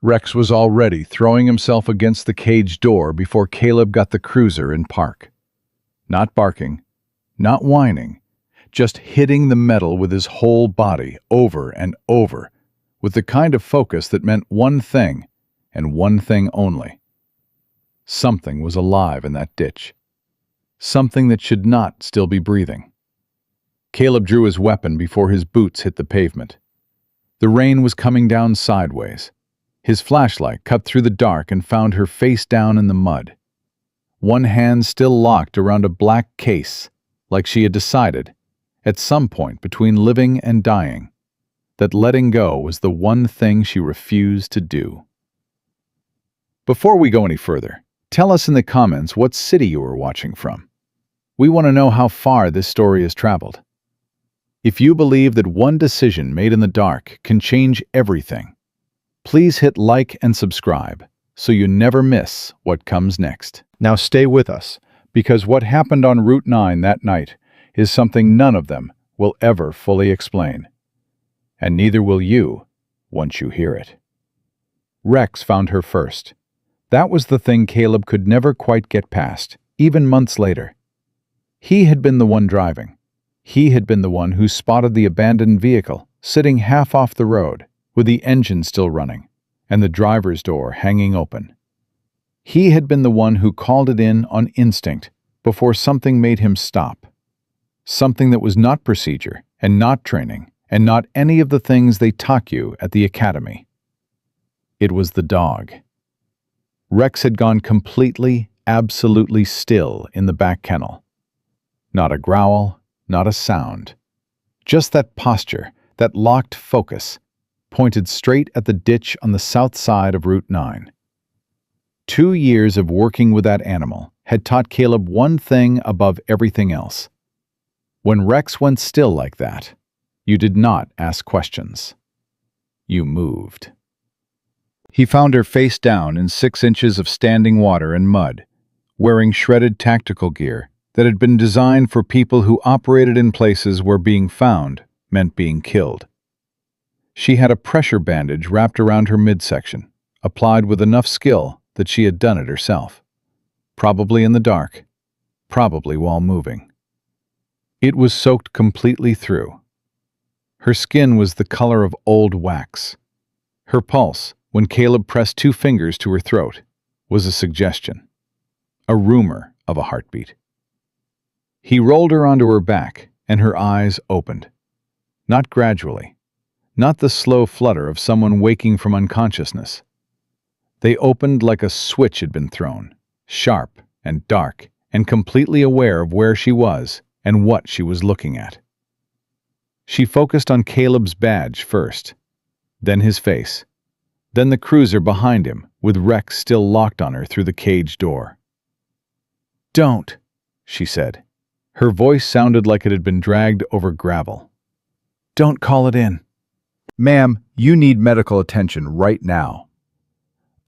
Rex was already throwing himself against the cage door before Caleb got the cruiser in park. Not barking, not whining, just hitting the metal with his whole body over and over, with the kind of focus that meant one thing, and one thing only. Something was alive in that ditch. Something that should not still be breathing. Caleb drew his weapon before his boots hit the pavement. The rain was coming down sideways. His flashlight cut through the dark and found her face down in the mud. One hand still locked around a black case, like she had decided, at some point between living and dying, that letting go was the one thing she refused to do. Before we go any further, tell us in the comments what city you were watching from. We want to know how far this story has traveled. If you believe that one decision made in the dark can change everything, please hit like and subscribe so you never miss what comes next. Now stay with us, because what happened on Route 9 that night is something none of them will ever fully explain. And neither will you once you hear it. Rex found her first. That was the thing Caleb could never quite get past, even months later. He had been the one driving. He had been the one who spotted the abandoned vehicle, sitting half off the road, with the engine still running, and the driver's door hanging open. He had been the one who called it in on instinct, before something made him stop. Something that was not procedure, and not training, and not any of the things they taught you at the academy. It was the dog. Rex had gone completely, absolutely still in the back kennel. Not a growl, not a sound. Just that posture, that locked focus, pointed straight at the ditch on the south side of Route 9. 2 years of working with that animal had taught Caleb one thing above everything else. When Rex went still like that, you did not ask questions. You moved. He found her face down in 6 inches of standing water and mud, wearing shredded tactical gear that had been designed for people who operated in places where being found meant being killed. She had a pressure bandage wrapped around her midsection, applied with enough skill that she had done it herself. Probably in the dark, probably while moving. It was soaked completely through. Her skin was the color of old wax. Her pulse, when Caleb pressed 2 fingers to her throat, was a suggestion, a rumor of a heartbeat. He rolled her onto her back, and her eyes opened. Not gradually, not the slow flutter of someone waking from unconsciousness. They opened like a switch had been thrown, sharp and dark, and completely aware of where she was and what she was looking at. She focused on Caleb's badge first, then his face, then the cruiser behind him, with Rex still locked on her through the cage door. "Don't," she said. Her voice sounded like it had been dragged over gravel. "Don't call it in. Ma'am, you need medical attention right now.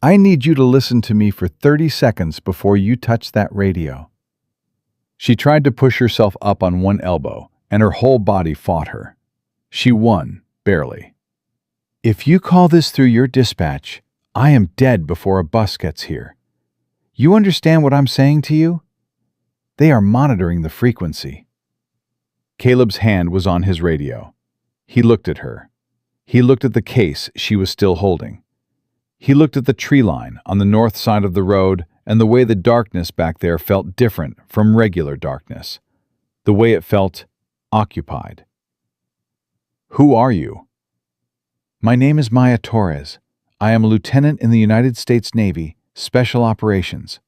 I need you to listen to me for 30 seconds before you touch that radio." She tried to push herself up on one elbow, and her whole body fought her. She won, barely. "If you call this through your dispatch, I am dead before a bus gets here. You understand what I'm saying to you? They are monitoring the frequency." Caleb's hand was on his radio. He looked at her. He looked at the case she was still holding. He looked at the tree line on the north side of the road and the way the darkness back there felt different from regular darkness. The way it felt occupied. "Who are you?" "My name is Maya Torres. I am a lieutenant in the United States Navy, Special Operations,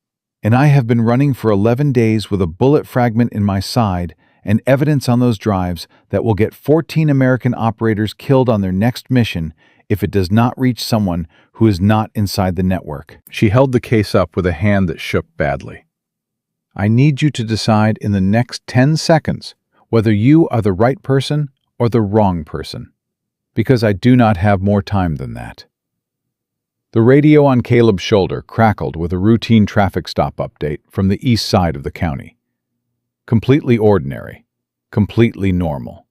and I have been running for 11 days with a bullet fragment in my side and evidence on those drives that will get 14 American operators killed on their next mission if it does not reach someone who is not inside the network." She held the case up with a hand that shook badly. "I need you to decide in the next 10 seconds whether you are the right person or the wrong person, because I do not have more time than that." The radio on Caleb's shoulder crackled with a routine traffic stop update from the east side of the county. Completely ordinary, completely normal.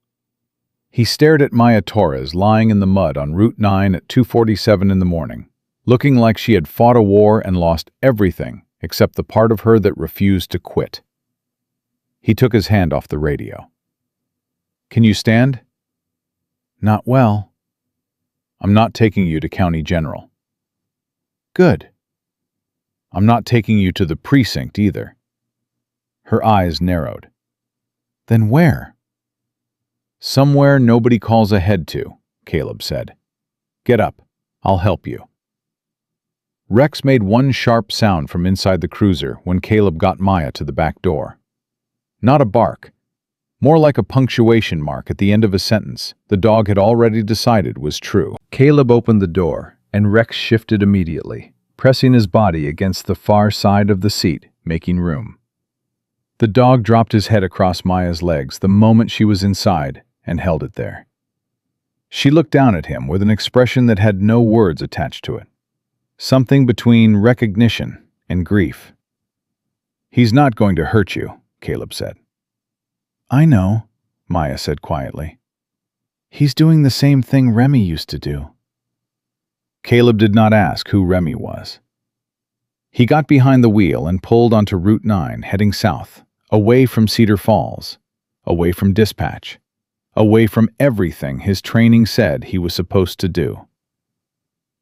He stared at Maya Torres lying in the mud on Route 9 at 2:47 in the morning, looking like she had fought a war and lost everything except the part of her that refused to quit. He took his hand off the radio. "Can you stand?" "Not well." "I'm not taking you to County General." "Good." "I'm not taking you to the precinct either." Her eyes narrowed. "Then where?" "Somewhere nobody calls ahead to," Caleb said. "Get up. I'll help you." Rex made one sharp sound from inside the cruiser when Caleb got Maya to the back door. Not a bark. More like a punctuation mark at the end of a sentence the dog had already decided was true. Caleb opened the door, and Rex shifted immediately, pressing his body against the far side of the seat, making room. The dog dropped his head across Maya's legs the moment she was inside and held it there. She looked down at him with an expression that had no words attached to it. Something between recognition and grief. "He's not going to hurt you," Caleb said. "I know," Maya said quietly. "He's doing the same thing Remy used to do." Caleb did not ask who Remy was. He got behind the wheel and pulled onto Route 9, heading south, away from Cedar Falls, away from dispatch, away from everything his training said he was supposed to do.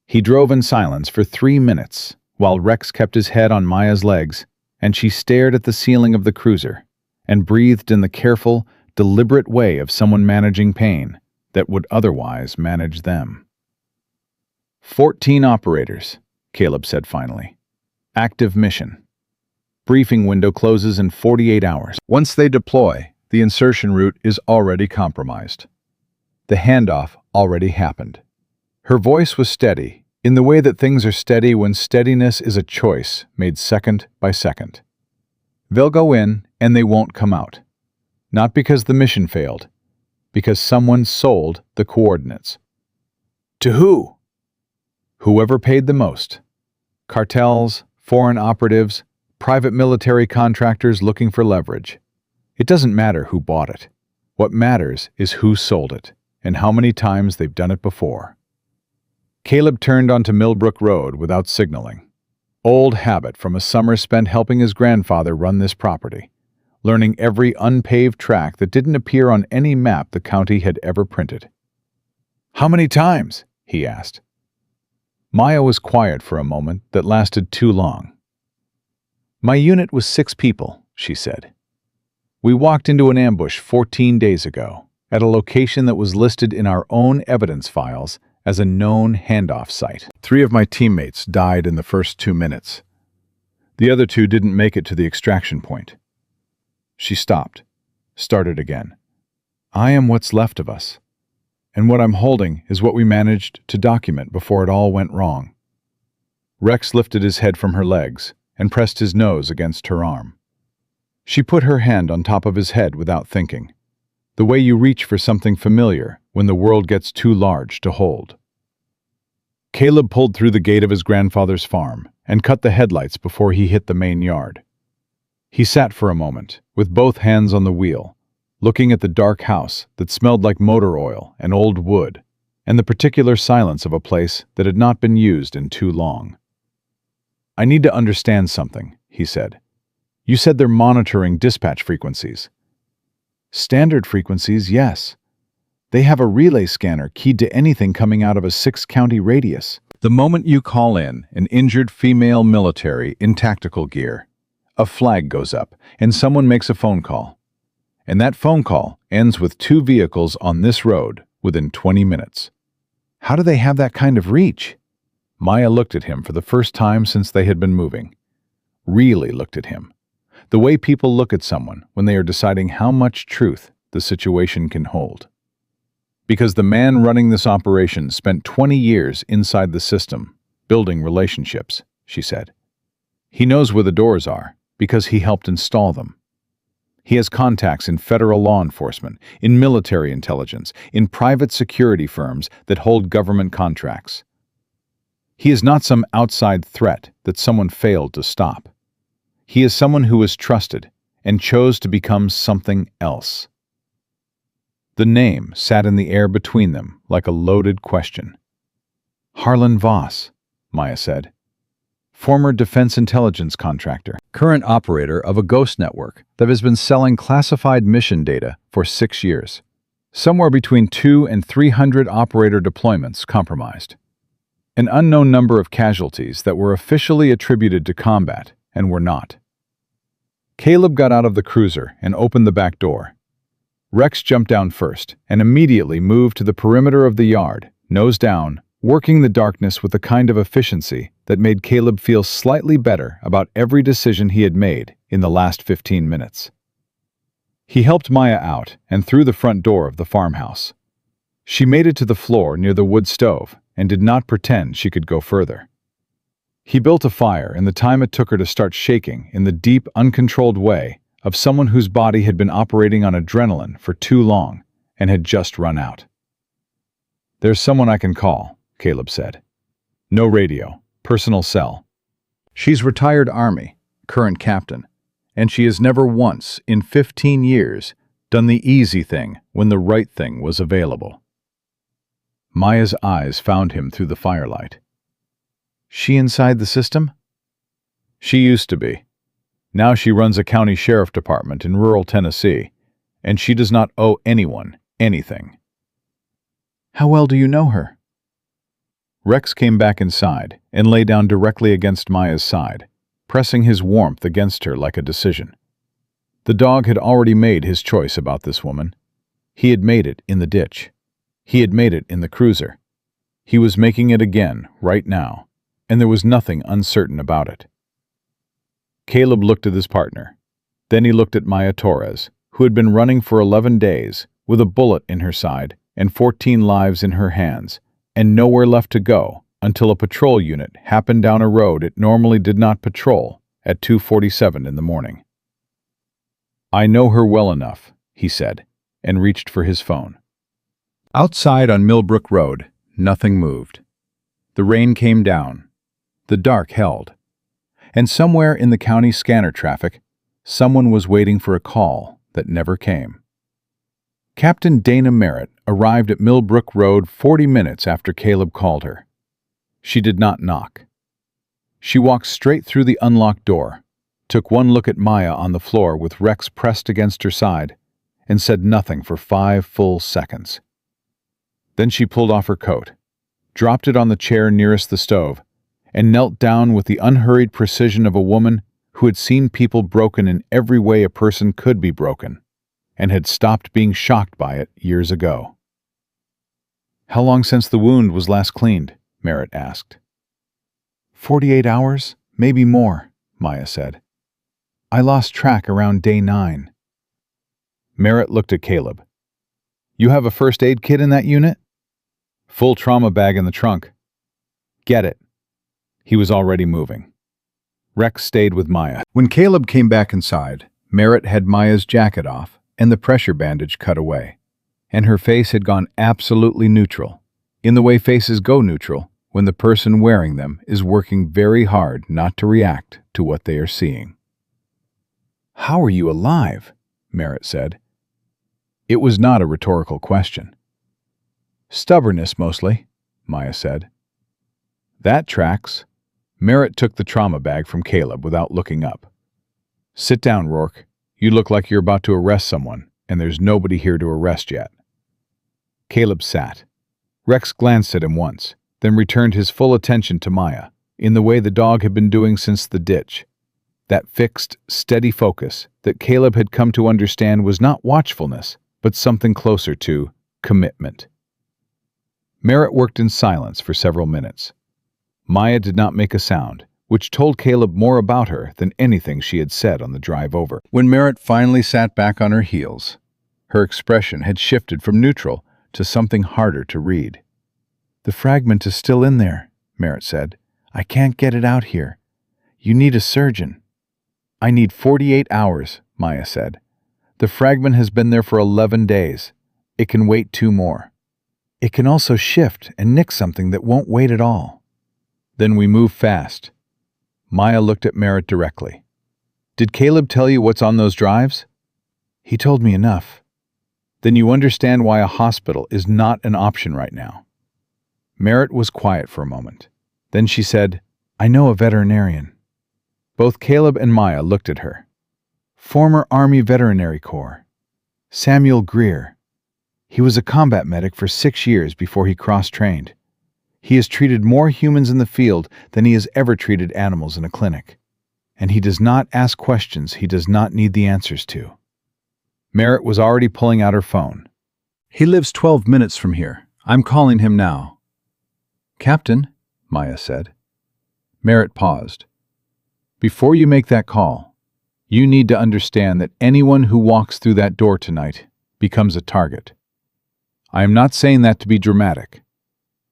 He drove in silence for 3 minutes, while Rex kept his head on Maya's legs, and she stared at the ceiling of the cruiser, and breathed in the careful, deliberate way of someone managing pain that would otherwise manage them. 14 operators, Caleb said finally. Active mission. Briefing window closes in 48 hours. Once they deploy, the insertion route is already compromised. The handoff already happened. Her voice was steady, in the way that things are steady when steadiness is a choice made second by second. They'll go in and they won't come out. Not because the mission failed, because someone sold the coordinates. To who? Whoever paid the most. Cartels, foreign operatives, private military contractors looking for leverage. It doesn't matter who bought it. What matters is who sold it, and how many times they've done it before. Caleb turned onto Millbrook Road without signaling. Old habit from a summer spent helping his grandfather run this property, learning every unpaved track that didn't appear on any map the county had ever printed. "How many times?" he asked. Maya was quiet for a moment that lasted too long. "My unit was 6 people," she said. "We walked into an ambush 14 days ago, at a location that was listed in our own evidence files as a known handoff site. 3 of my teammates died in the first 2 minutes. The other 2 didn't make it to the extraction point." She stopped, started again. "I am what's left of us, and what I'm holding is what we managed to document before it all went wrong." Rex lifted his head from her legs and pressed his nose against her arm. She put her hand on top of his head without thinking, the way you reach for something familiar when the world gets too large to hold. Caleb pulled through the gate of his grandfather's farm and cut the headlights before he hit the main yard. He sat for a moment, with both hands on the wheel, looking at the dark house that smelled like motor oil and old wood, and the particular silence of a place that had not been used in too long. "I need to understand something," he said. "You said they're monitoring dispatch frequencies." "Standard frequencies, yes. They have a relay scanner keyed to anything coming out of a 6-county radius. The moment you call in an injured female military in tactical gear, a flag goes up and someone makes a phone call. And that phone call ends with 2 vehicles on this road within 20 minutes. How do they have that kind of reach?" Maya looked at him for the first time since they had been moving. Really looked at him. The way people look at someone when they are deciding how much truth the situation can hold. "Because the man running this operation spent 20 years inside the system, building relationships," she said. "He knows where the doors are because he helped install them. He has contacts in federal law enforcement, in military intelligence, in private security firms that hold government contracts. He is not some outside threat that someone failed to stop. He is someone who was trusted and chose to become something else." The name sat in the air between them like a loaded question. Harlan Voss, Maya said. Former defense intelligence contractor, current operator of a ghost network that has been selling classified mission data for 6 years. Somewhere between 200 and 300 operator deployments compromised. An unknown number of casualties that were officially attributed to combat and were not. Caleb got out of the cruiser and opened the back door. Rex jumped down first and immediately moved to the perimeter of the yard, nose down, working the darkness with a kind of efficiency that made Caleb feel slightly better about every decision he had made in the last 15 minutes. He helped Maya out and through the front door of the farmhouse. She made it to the floor near the wood stove and did not pretend she could go further. He built a fire in the time it took her to start shaking in the deep, uncontrolled way of someone whose body had been operating on adrenaline for too long and had just run out. "There's someone I can call," Caleb said. "No radio, personal cell. She's retired Army, current captain, and she has never once, in 15 years, done the easy thing when the right thing was available." Maya's eyes found him through the firelight. "She inside the system?" "She used to be. Now she runs a county sheriff department in rural Tennessee, and she does not owe anyone anything." "How well do you know her?" Rex came back inside and lay down directly against Maya's side, pressing his warmth against her like a decision. The dog had already made his choice about this woman. He had made it in the ditch. He had made it in the cruiser. He was making it again, right now, and there was nothing uncertain about it. Caleb looked at his partner. Then he looked at Maya Torres, who had been running for 11 days, with a bullet in her side and 14 lives in her hands, and nowhere left to go until a patrol unit happened down a road it normally did not patrol at 2:47 in the morning. "I know her well enough," he said, and reached for his phone. Outside on Millbrook Road, nothing moved. The rain came down. The dark held. And somewhere in the county scanner traffic, someone was waiting for a call that never came. Captain Dana Merritt arrived at Millbrook Road 40 minutes after Caleb called her. She did not knock. She walked straight through the unlocked door, took one look at Maya on the floor with Rex pressed against her side, and said nothing for 5 full seconds. Then she pulled off her coat, dropped it on the chair nearest the stove, and knelt down with the unhurried precision of a woman who had seen people broken in every way a person could be broken, and had stopped being shocked by it years ago. "How long since the wound was last cleaned?" Merritt asked. 48 hours, maybe more," Maya said. "I lost track around day 9. Merritt looked at Caleb. "You have a first aid kit in that unit?" "Full trauma bag in the trunk." "Get it." He was already moving. Rex stayed with Maya. When Caleb came back inside, Merritt had Maya's jacket off and the pressure bandage cut away, and her face had gone absolutely neutral, in the way faces go neutral when the person wearing them is working very hard not to react to what they are seeing. "How are you alive?" Merritt said. It was not a rhetorical question. "Stubbornness, mostly," Maya said. "That tracks." Merritt took the trauma bag from Caleb without looking up. "Sit down, Rourke. You look like you're about to arrest someone, and there's nobody here to arrest yet." Caleb sat. Rex glanced at him once, then returned his full attention to Maya, in the way the dog had been doing since the ditch. That fixed, steady focus that Caleb had come to understand was not watchfulness, but something closer to commitment. Merritt worked in silence for several minutes. Maya did not make a sound, which told Caleb more about her than anything she had said on the drive over. When Merritt finally sat back on her heels, her expression had shifted from neutral to something harder to read. "The fragment is still in there," Merritt said. "I can't get it out here. You need a surgeon." "I need 48 hours, Maya said. "The fragment has been there for 11 days. It can wait 2 more. It can also shift and nick something that won't wait at all." "Then we move fast." Maya looked at Merritt directly. "Did Caleb tell you what's on those drives?" "He told me enough." "Then you understand why a hospital is not an option right now." Merritt was quiet for a moment. Then she said, "I know a veterinarian." Both Caleb and Maya looked at her. "Former Army Veterinary Corps. Samuel Greer. He was a combat medic for 6 years before he cross-trained. He has treated more humans in the field than he has ever treated animals in a clinic. And he does not ask questions he does not need the answers to." Merritt was already pulling out her phone. "He lives 12 minutes from here. I'm calling him now." "Captain," Maya said. Merritt paused. "Before you make that call, you need to understand that anyone who walks through that door tonight becomes a target. I am not saying that to be dramatic.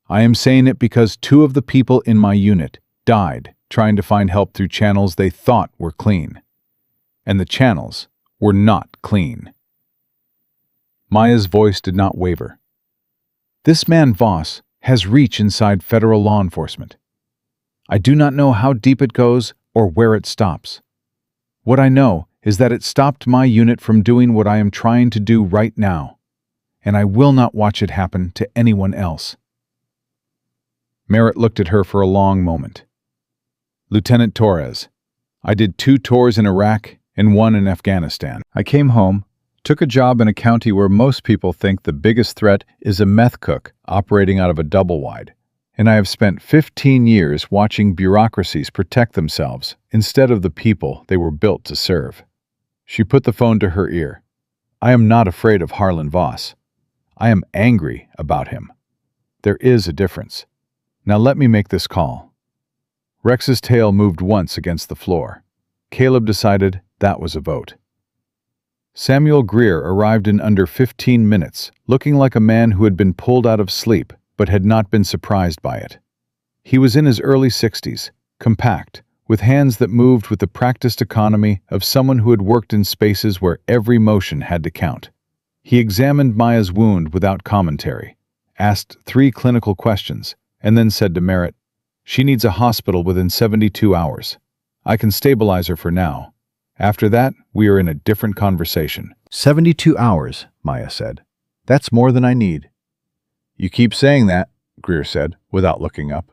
I am saying it because 2 of the people in my unit died trying to find help through channels they thought were clean. And the channels were not clean." Maya's voice did not waver. "This man Voss has reach inside federal law enforcement. I do not know how deep it goes or where it stops. What I know is that it stopped my unit from doing what I am trying to do right now, and I will not watch it happen to anyone else." Merritt looked at her for a long moment. "Lieutenant Torres, I did 2 tours in Iraq and 1 in Afghanistan. I came home, took a job in a county where most people think the biggest threat is a meth cook operating out of a double-wide, and I have spent 15 years watching bureaucracies protect themselves instead of the people they were built to serve." She put the phone to her ear. "I am not afraid of Harlan Voss. I am angry about him. There is a difference. Now let me make this call." Rex's tail moved once against the floor. Caleb decided that was a vote. Samuel Greer arrived in under 15 minutes, looking like a man who had been pulled out of sleep but had not been surprised by it. He was in his early 60s, compact, with hands that moved with the practiced economy of someone who had worked in spaces where every motion had to count. He examined Maya's wound without commentary, asked 3 clinical questions, and then said to Merritt, "She needs a hospital within 72 hours. I can stabilize her for now. After that, we are in a different conversation." 72 hours, Maya said. "That's more than I need." "You keep saying that," Greer said, without looking up.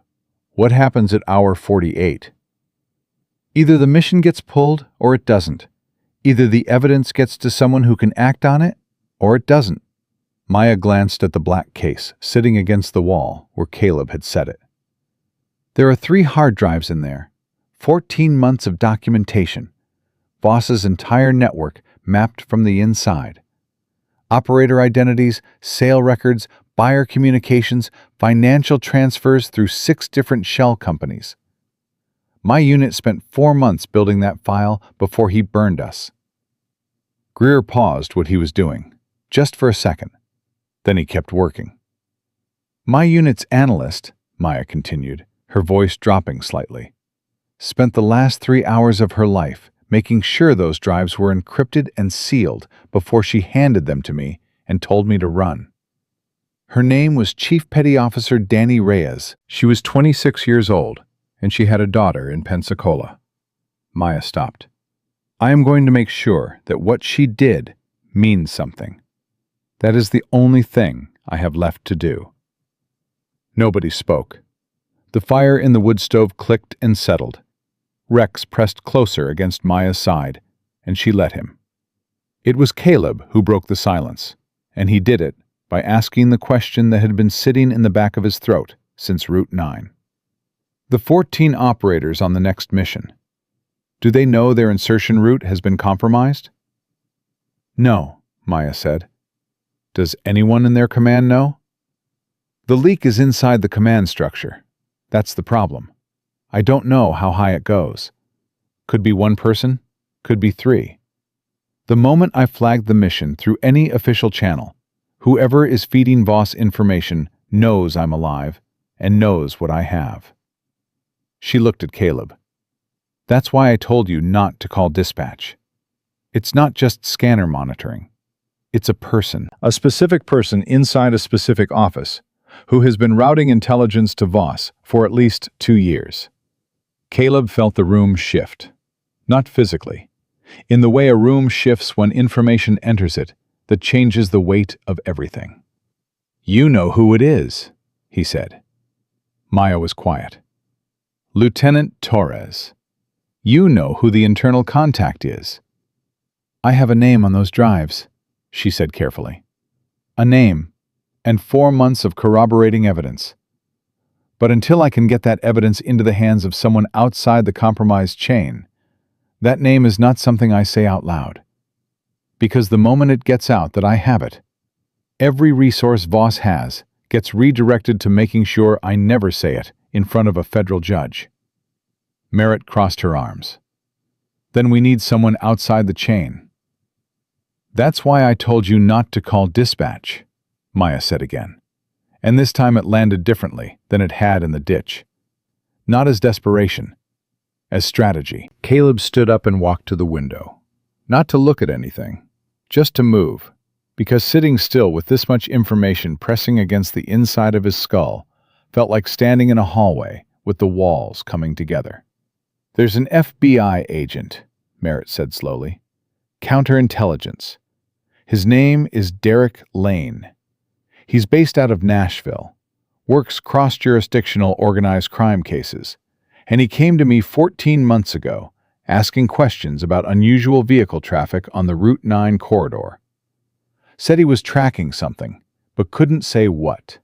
"What happens at hour 48? "Either the mission gets pulled or it doesn't. Either the evidence gets to someone who can act on it, or it doesn't." Maya glanced at the black case sitting against the wall where Caleb had set it. "There are 3 hard drives in there, 14 months of documentation, Voss's entire network mapped from the inside. Operator identities, sale records, buyer communications, financial transfers through 6 different shell companies. My unit spent 4 months building that file before he burned us." Greer paused what he was doing, just for a second. Then he kept working. "My unit's analyst," Maya continued, her voice dropping slightly, "spent the last 3 hours of her life making sure those drives were encrypted and sealed before she handed them to me and told me to run. Her name was Chief Petty Officer Danny Reyes. She was 26 years old, and she had a daughter in Pensacola." Maya stopped. "I am going to make sure that what she did means something. That is the only thing I have left to do." Nobody spoke. The fire in the wood stove clicked and settled. Rex pressed closer against Maya's side, and she let him. It was Caleb who broke the silence, and he did it by asking the question that had been sitting in the back of his throat since Route 9. "The 14 operators on the next mission, do they know their insertion route has been compromised?" "No," Maya said. "Does anyone in their command know?" "The leak is inside the command structure. That's the problem. I don't know how high it goes. Could be 1 person, could be 3. The moment I flagged the mission through any official channel, whoever is feeding Voss information knows I'm alive and knows what I have." She looked at Caleb. "That's why I told you not to call dispatch. It's not just scanner monitoring. It's a person. A specific person inside a specific office who has been routing intelligence to Voss for at least 2 years." Caleb felt the room shift. Not physically. In the way a room shifts when information enters it that changes the weight of everything. "You know who it is," he said. Maya was quiet. Lieutenant Torres, you know who the internal contact is. I have a name on those drives, she said carefully. A name, and 4 months of corroborating evidence. But until I can get that evidence into the hands of someone outside the compromised chain, that name is not something I say out loud. Because the moment it gets out that I have it, every resource Voss has gets redirected to making sure I never say it in front of a federal judge. Merritt crossed her arms. Then we need someone outside the chain. That's why I told you not to call dispatch, Maya said again. And this time it landed differently than it had in the ditch. Not as desperation, as strategy. Caleb stood up and walked to the window. Not to look at anything, just to move, because sitting still with this much information pressing against the inside of his skull felt like standing in a hallway with the walls coming together. There's an FBI agent, Merritt said slowly. Counterintelligence. His name is Derek Lane. He's based out of Nashville, works cross-jurisdictional organized crime cases, and he came to me 14 months ago asking questions about unusual vehicle traffic on the Route 9 corridor. Said he was tracking something, but couldn't say what.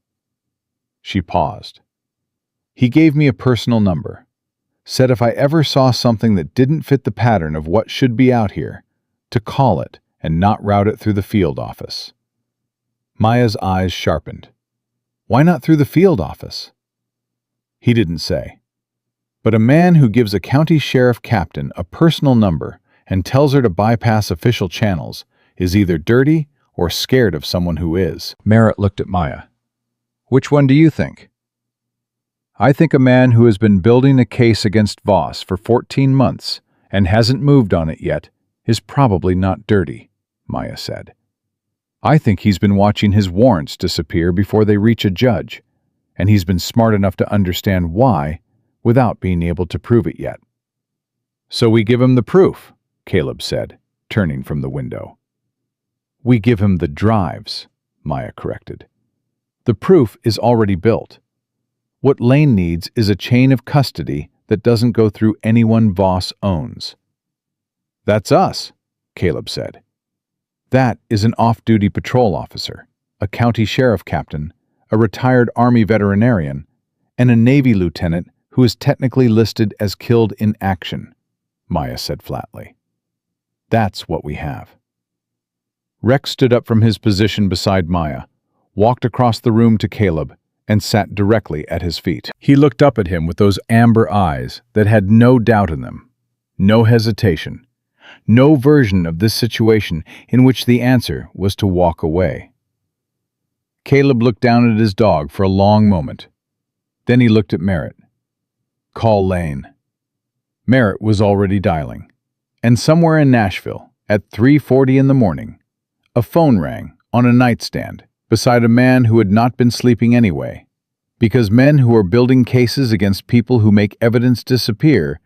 She paused. He gave me a personal number. Said if I ever saw something that didn't fit the pattern of what should be out here, to call it and not route it through the field office. Maya's eyes sharpened. Why not through the field office? He didn't say. But a man who gives a county sheriff captain a personal number and tells her to bypass official channels is either dirty or scared of someone who is. Merritt looked at Maya. Which one do you think? I think a man who has been building a case against Voss for 14 months and hasn't moved on it yet is probably not dirty, Maya said. I think he's been watching his warrants disappear before they reach a judge, and he's been smart enough to understand why without being able to prove it yet. So we give him the proof, Caleb said, turning from the window. We give him the drives, Maya corrected. The proof is already built. What Lane needs is a chain of custody that doesn't go through anyone Voss owns. That's us, Caleb said. That is an off-duty patrol officer, a county sheriff captain, a retired Army veterinarian, and a Navy lieutenant who is technically listed as killed in action, Maya said flatly. That's what we have. Rex stood up from his position beside Maya, walked across the room to Caleb, and sat directly at his feet. He looked up at him with those amber eyes that had no doubt in them, no hesitation, no version of this situation in which the answer was to walk away. Caleb looked down at his dog for a long moment. Then he looked at Merritt. Call Lane. Merritt was already dialing, and somewhere in Nashville, at 3:40 in the morning, a phone rang on a nightstand beside a man who had not been sleeping anyway, because men who are building cases against people who make evidence disappear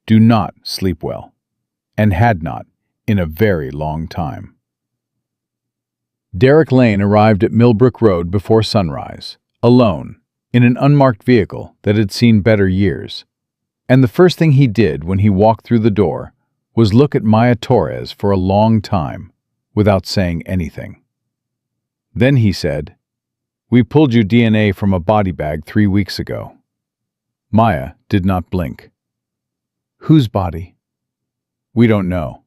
do not sleep well, and had not in a very long time. Derek Lane arrived at Millbrook Road before sunrise, alone, in an unmarked vehicle that had seen better years. And the first thing he did when he walked through the door was look at Maya Torres for a long time, without saying anything. Then he said, "We pulled your DNA from a body bag 3 weeks ago." Maya did not blink. Whose body? We don't know.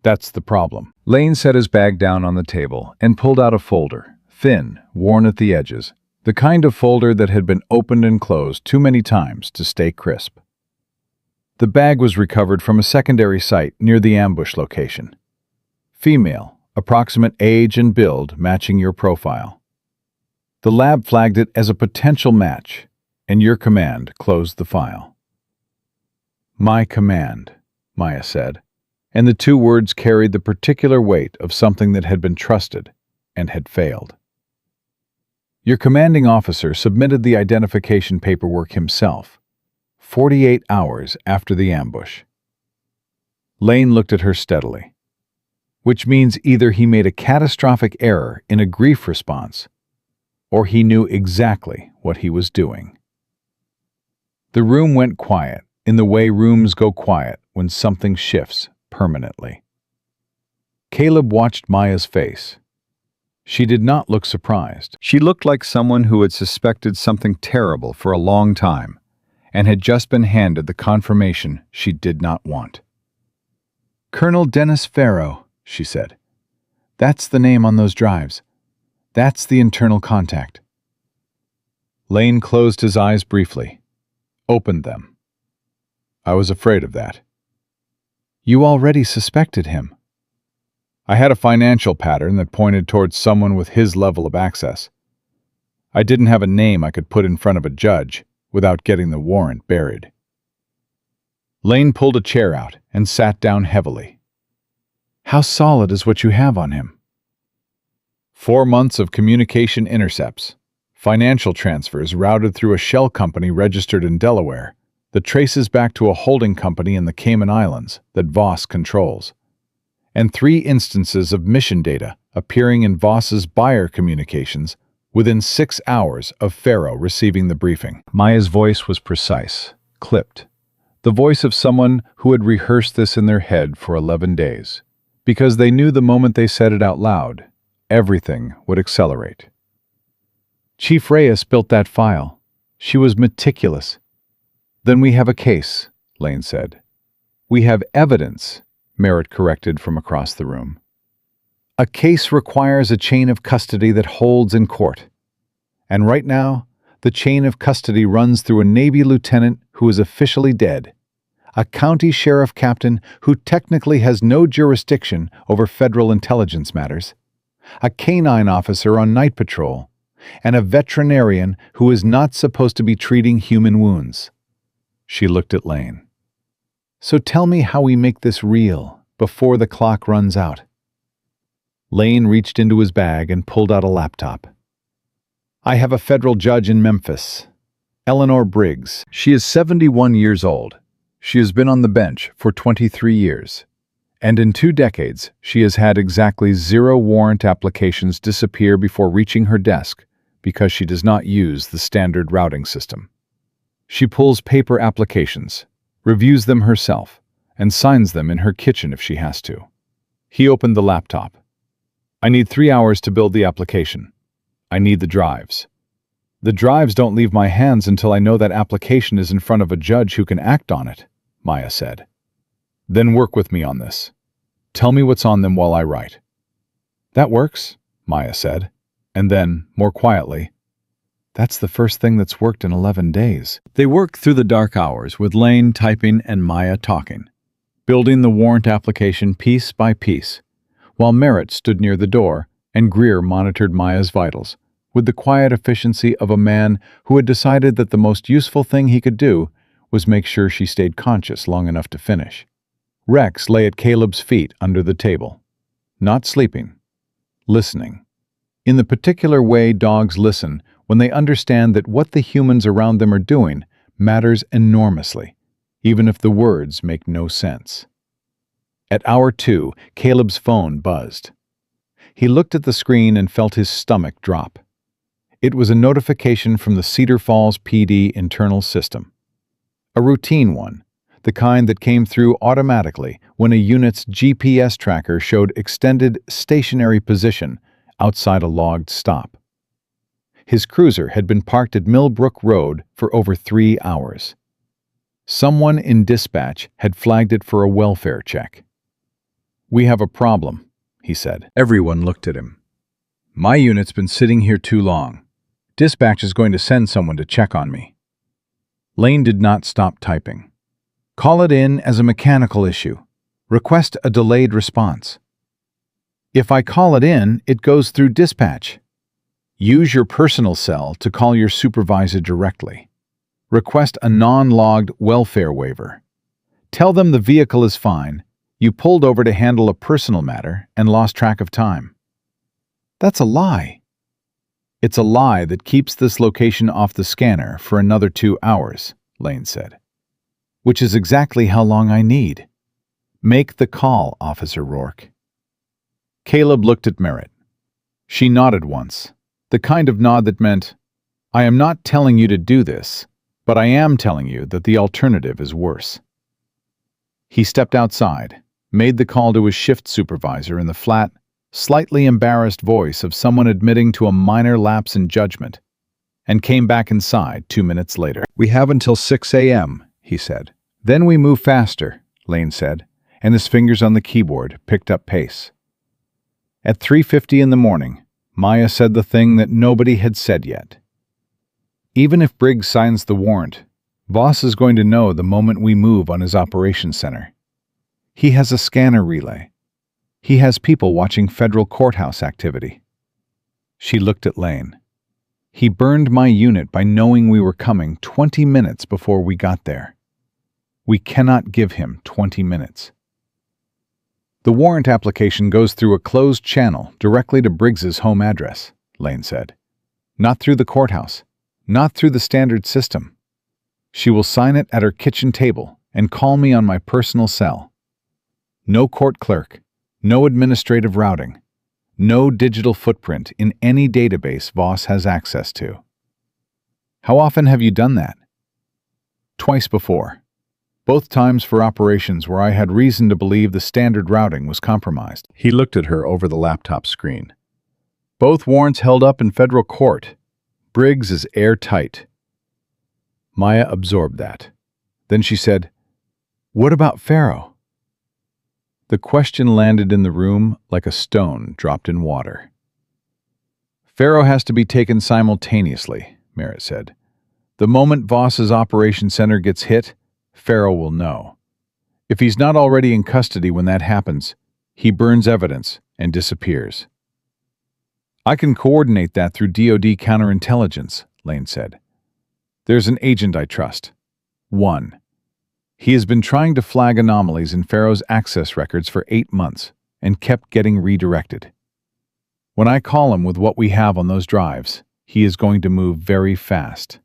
That's the problem. Lane set his bag down on the table and pulled out a folder, thin, worn at the edges, the kind of folder that had been opened and closed too many times to stay crisp. The bag was recovered from a secondary site near the ambush location. Female, approximate age and build matching your profile. The lab flagged it as a potential match, and your command closed the file. My command, Maya said, and the 2 words carried the particular weight of something that had been trusted and had failed. Your commanding officer submitted the identification paperwork himself, 48 hours after the ambush. Lane looked at her steadily. Which means either he made a catastrophic error in a grief response, or he knew exactly what he was doing. The room went quiet, in the way rooms go quiet when something shifts permanently. Caleb watched Maya's face. She did not look surprised. She looked like someone who had suspected something terrible for a long time and had just been handed the confirmation she did not want. "Colonel Dennis Farrow," she said. "That's the name on those drives. That's the internal contact." Lane closed his eyes briefly, opened them. "I was afraid of that." "You already suspected him." "I had a financial pattern that pointed towards someone with his level of access. I didn't have a name I could put in front of a judge without getting the warrant buried." Lane pulled a chair out and sat down heavily. "How solid is what you have on him?" 4 months of communication intercepts, financial transfers routed through a shell company registered in Delaware that traces back to a holding company in the Cayman Islands that Voss controls, and 3 instances of mission data appearing in Voss's buyer communications within 6 hours of Farrow receiving the briefing. Maya's voice was precise, clipped, the voice of someone who had rehearsed this in their head for 11 days, because they knew the moment they said it out loud, everything would accelerate. "Chief Reyes built that file. She was meticulous." "Then we have a case," Lane said. "We have evidence," Merritt corrected from across the room. "A case requires a chain of custody that holds in court. And right now, the chain of custody runs through a Navy lieutenant who is officially dead, a county sheriff captain who technically has no jurisdiction over federal intelligence matters, a canine officer on night patrol, and a veterinarian who is not supposed to be treating human wounds." She looked at Lane. "So tell me how we make this real before the clock runs out." Lane reached into his bag and pulled out a laptop. "I have a federal judge in Memphis, Eleanor Briggs. She is 71 years old. She has been on the bench for 23 years. And in 2 decades, she has had exactly 0 warrant applications disappear before reaching her desk because she does not use the standard routing system. She pulls paper applications, reviews them herself, and signs them in her kitchen if she has to." He opened the laptop. "I need 3 hours to build the application. I need the drives. The drives don't leave my hands until I know that application is in front of a judge who can act on it," Maya said. "Then work with me on this. Tell me what's on them while I write." "That works," Maya said, and then, more quietly, "That's the first thing that's worked in 11 days. They worked through the dark hours with Lane typing and Maya talking, building the warrant application piece by piece, while Merritt stood near the door and Greer monitored Maya's vitals with the quiet efficiency of a man who had decided that the most useful thing he could do was make sure she stayed conscious long enough to finish. Rex lay at Caleb's feet under the table, not sleeping, listening, in the particular way dogs listen when they understand that what the humans around them are doing matters enormously, even if the words make no sense. At hour 2, Caleb's phone buzzed. He looked at the screen and felt his stomach drop. It was a notification from the Cedar Falls PD internal system. A routine one, the kind that came through automatically when a unit's GPS tracker showed extended stationary position outside a logged stop. His cruiser had been parked at Millbrook Road for over 3 hours. Someone in dispatch had flagged it for a welfare check. "We have a problem," he said. Everyone looked at him. "My unit's been sitting here too long. Dispatch is going to send someone to check on me." Lane did not stop typing. "Call it in as a mechanical issue. Request a delayed response." "If I call it in, it goes through dispatch." "Use your personal cell to call your supervisor directly. Request a non-logged welfare waiver. Tell them the vehicle is fine. You pulled over to handle a personal matter and lost track of time." "That's a lie." "It's a lie that keeps this location off the scanner for another 2 hours, Lane said. "Which is exactly how long I need. Make the call, Officer Rourke." Caleb looked at Merritt. She nodded once, the kind of nod that meant, "I am not telling you to do this, But I am telling you that the alternative is worse. He stepped outside, made the call to his shift supervisor in the flat, slightly embarrassed voice of someone admitting to a minor lapse in judgment, and came back inside 2 minutes later. "We have until 6 a.m., he said. "Then we move faster," Lane said, and his fingers on the keyboard picked up pace. At 3:50 in the morning, Maya said the thing that nobody had said yet. "Even if Briggs signs the warrant, Voss is going to know the moment we move on his operations center. He has a scanner relay. He has people watching federal courthouse activity." She looked at Lane. "He burned my unit by knowing we were coming 20 minutes before we got there. We cannot give him 20 minutes. "The warrant application goes through a closed channel directly to Briggs's home address," Lane said. "Not through the courthouse, not through the standard system. She will sign it at her kitchen table and call me on my personal cell. No court clerk, no administrative routing, no digital footprint in any database Voss has access to." "How often have you done that?" "Twice before. Both times for operations where I had reason to believe the standard routing was compromised." He looked at her over the laptop screen. "Both warrants held up in federal court. Briggs is airtight." Maya absorbed that. Then she said, "What about Farrow?" The question landed in the room like a stone dropped in water. "Farrow has to be taken simultaneously," Merritt said. "The moment Voss's operation center gets hit, Farrow will know. If he's not already in custody when that happens, he burns evidence and disappears." "I can coordinate that through DoD counterintelligence," Lane said. "There's an agent I trust. One. He has been trying to flag anomalies in Farrow's access records for 8 months and kept getting redirected. When I call him with what we have on those drives, he is going to move very fast."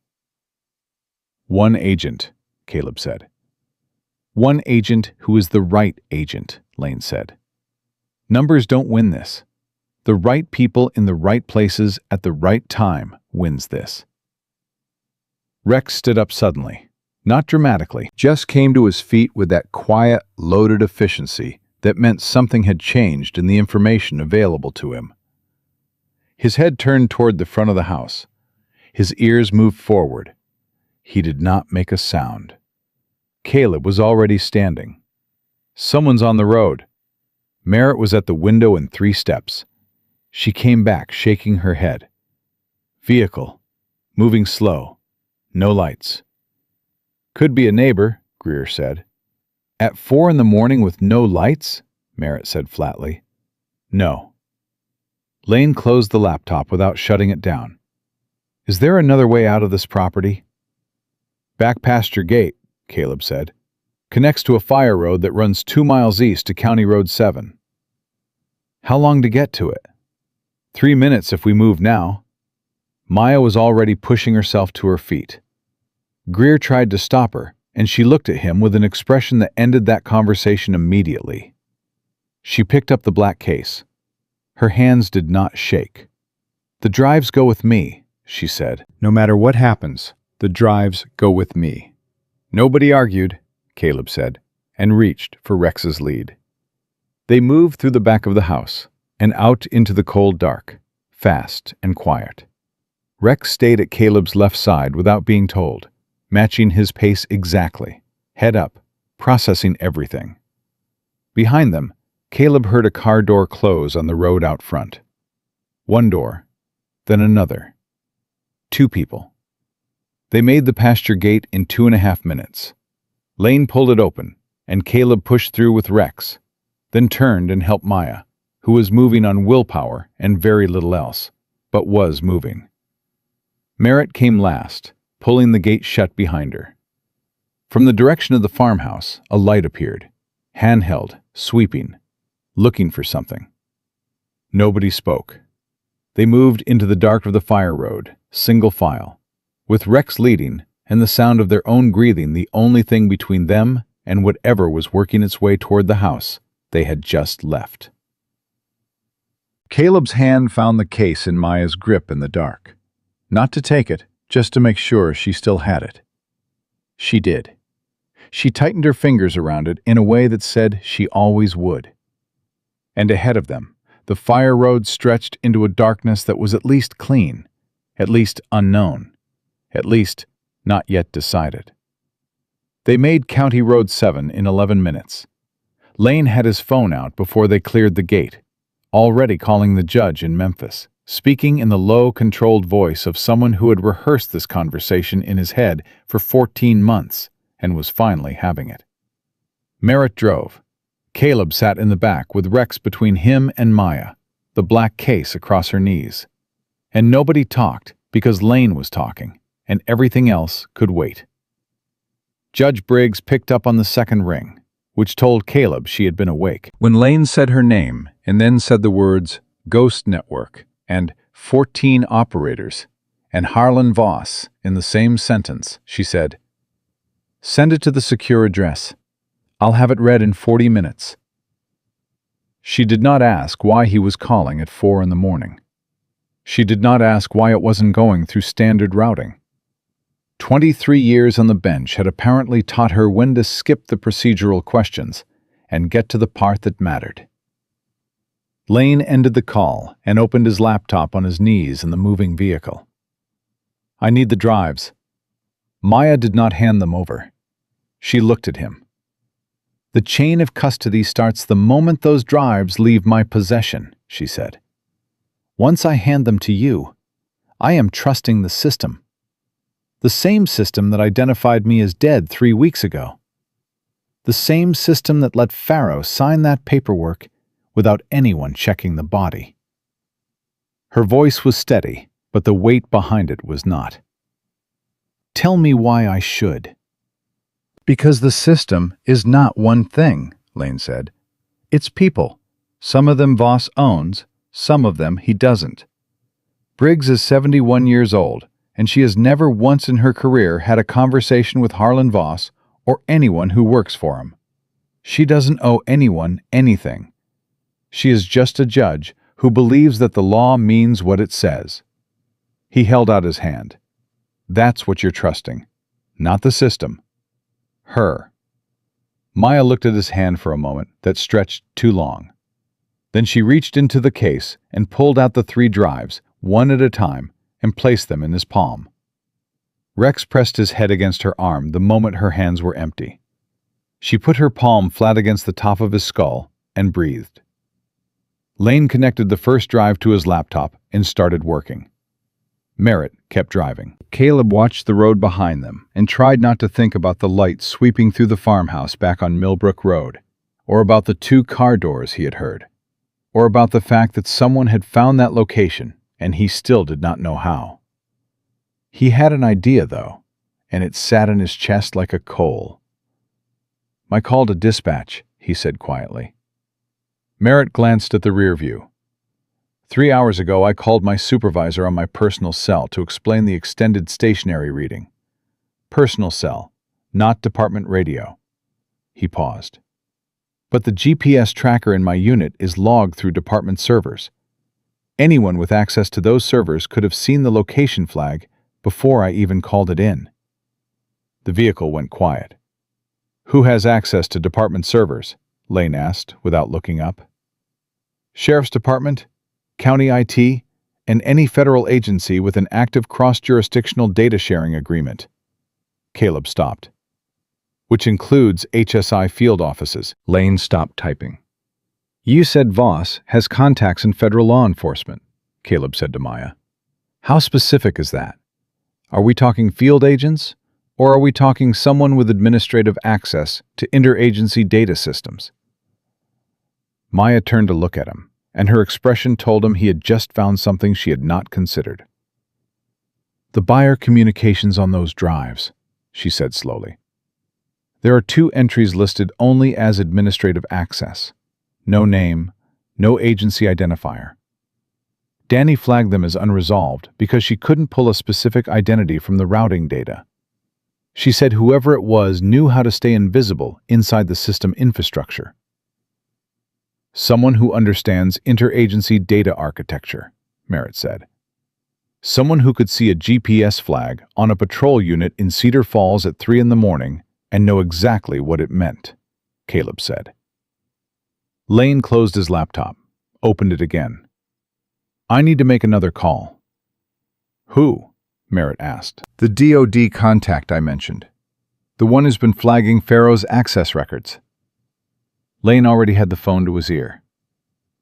"One agent," Caleb said. "One agent who is the right agent," Lane said. "Numbers don't win this. The right people in the right places at the right time wins this." Rex stood up suddenly, not dramatically, just came to his feet with that quiet, loaded efficiency that meant something had changed in the information available to him. His head turned toward the front of the house. His ears moved forward. He did not make a sound. Caleb was already standing. "Someone's on the road." Merritt was at the window in 3 steps. She came back, shaking her head. "Vehicle. Moving slow. No lights." "Could be a neighbor," Greer said. "At 4 in the morning with no lights?" Merritt said flatly. "No." Lane closed the laptop without shutting it down. "Is there another way out of this property?" "Back past your gate," Caleb said. "Connects to a fire road that runs 2 miles east to County Road 7. "How long to get to it?" 3 minutes if we move now." Maya was already pushing herself to her feet. Greer tried to stop her, and she looked at him with an expression that ended that conversation immediately. She picked up the black case. Her hands did not shake. "The drives go with me," she said. "No matter what happens, the drives go with me." "Nobody argued," Caleb said, and reached for Rex's lead. They moved through the back of the house and out into the cold dark, fast and quiet. Rex stayed at Caleb's left side without being told, matching his pace exactly, head up, processing everything. Behind them, Caleb heard a car door close on the road out front. One door, then another. 2 people. They made the pasture gate in 2.5 minutes. Lane pulled it open, and Caleb pushed through with Rex, then turned and helped Maya, who was moving on willpower and very little else, but was moving. Merritt came last, pulling the gate shut behind her. From the direction of the farmhouse, a light appeared, handheld, sweeping, looking for something. Nobody spoke. They moved into the dark of the fire road, single file, with Rex leading and the sound of their own breathing the only thing between them and whatever was working its way toward the house they had just left. Caleb's hand found the case in Maya's grip in the dark. Not to take it, just to make sure she still had it. She did. She tightened her fingers around it in a way that said she always would. And ahead of them, the fire road stretched into a darkness that was at least clean, at least unknown, at least not yet decided. They made County Road 7 in 11 minutes. Lane had his phone out before they cleared the gate, already calling the judge in Memphis, speaking in the low, controlled voice of someone who had rehearsed this conversation in his head for 14 months and was finally having it. Merritt drove. Caleb sat in the back with Rex between him and Maya, the black case across her knees. And nobody talked because Lane was talking, and everything else could wait. Judge Briggs picked up on the second ring, which told Caleb she had been awake. When Lane said her name and then said the words Ghost Network and 14 operators and Harlan Voss in the same sentence, she said, "Send it to the secure address. I'll have it read in 40 minutes." She did not ask why he was calling at 4 in the morning. She did not ask why it wasn't going through standard routing. 23 years on the bench had apparently taught her when to skip the procedural questions and get to the part that mattered. Lane ended the call and opened his laptop on his knees in the moving vehicle. "I need the drives." Maya did not hand them over. She looked at him. "The chain of custody starts the moment those drives leave my possession," she said. "Once I hand them to you, I am trusting the system. The same system that identified me as dead 3 weeks ago. The same system that let Pharaoh sign that paperwork without anyone checking the body." Her voice was steady, but the weight behind it was not. "Tell me why I should." "Because the system is not one thing," Lane said. "It's people. Some of them Voss owns, some of them he doesn't. Briggs is 71 years old, and she has never once in her career had a conversation with Harlan Voss or anyone who works for him. She doesn't owe anyone anything. She is just a judge who believes that the law means what it says." He held out his hand. "That's what you're trusting. Not the system. Her." Maya looked at his hand for a moment that stretched too long. Then she reached into the case and pulled out the 3 drives, one at a time, and placed them in his palm. Rex pressed his head against her arm the moment her hands were empty. She put her palm flat against the top of his skull and breathed. Lane connected the first drive to his laptop and started working. Merritt kept driving. Caleb watched the road behind them and tried not to think about the light sweeping through the farmhouse back on Millbrook Road, or about the 2 car doors he had heard, or about the fact that someone had found that location and he still did not know how. He had an idea, though, and it sat in his chest like a coal. "My call to dispatch," he said quietly. Merritt glanced at the rear view. 3 hours ago, I called my supervisor on my personal cell to explain the extended stationary reading. Personal cell, not department radio." He paused. "But the GPS tracker in my unit is logged through department servers. Anyone with access to those servers could have seen the location flag before I even called it in." The vehicle went quiet. "Who has access to department servers?" Lane asked without looking up. "Sheriff's Department, County IT, and any federal agency with an active cross-jurisdictional data sharing agreement." Caleb stopped. "Which includes HSI field offices." Lane stopped typing. "You said Voss has contacts in federal law enforcement," Caleb said to Maya. "How specific is that? Are we talking field agents, or are we talking someone with administrative access to interagency data systems?" Maya turned to look at him, and her expression told him he had just found something she had not considered. "The buyer communications on those drives," she said slowly. "There are 2 entries listed only as administrative access. No name, no agency identifier. Danny flagged them as unresolved because she couldn't pull a specific identity from the routing data. She said whoever it was knew how to stay invisible inside the system infrastructure. Someone who understands interagency data architecture," Merritt said. Someone who could see a GPS flag on a patrol unit in Cedar Falls at 3 in the morning and know exactly what it meant, Caleb said. Lane closed his laptop, opened it again. I need to make another call. Who? Merritt asked. The DoD contact I mentioned. The one who's been flagging Pharaoh's access records. Lane already had the phone to his ear.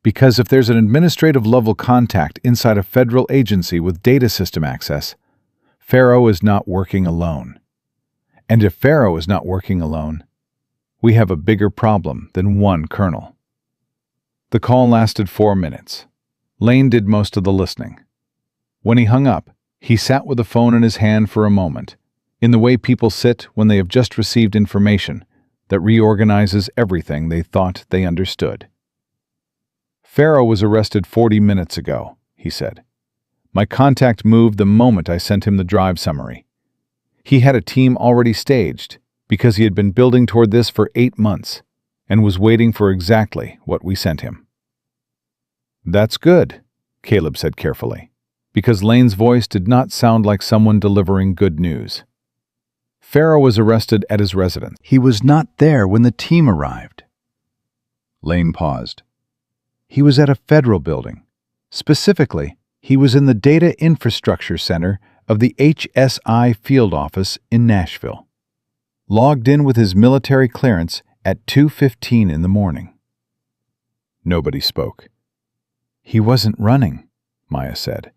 Because if there's an administrative-level contact inside a federal agency with data system access, Pharaoh is not working alone. And if Pharaoh is not working alone, we have a bigger problem than one colonel. The call lasted 4 minutes. Lane did most of the listening. When he hung up, he sat with the phone in his hand for a moment, in the way people sit when they have just received information that reorganizes everything they thought they understood. Pharaoh was arrested 40 minutes ago, he said. My contact moved the moment I sent him the drive summary. He had a team already staged because he had been building toward this for 8 months and was waiting for exactly what we sent him. That's good, Caleb said carefully, because Lane's voice did not sound like someone delivering good news. Pharaoh was arrested at his residence. He was not there when the team arrived. Lane paused. He was at a federal building. Specifically, he was in the Data Infrastructure Center of the HSI field office in Nashville, logged in with his military clearance at 2:15 in the morning. Nobody spoke. He wasn't running, Maya said.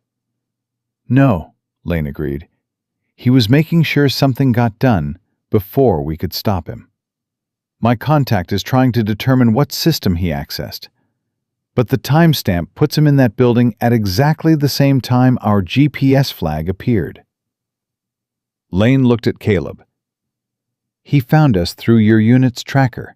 No, Lane agreed. He was making sure something got done before we could stop him. My contact is trying to determine what system he accessed, but the timestamp puts him in that building at exactly the same time our GPS flag appeared. Lane looked at Caleb. He found us through your unit's tracker.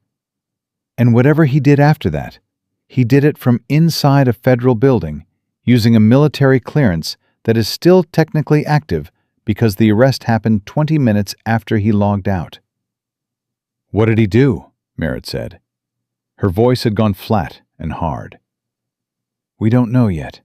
And whatever he did after that, he did it from inside a federal building using a military clearance that is still technically active because the arrest happened 20 minutes after he logged out. What did he do? Merritt said. Her voice had gone flat and hard. We don't know yet.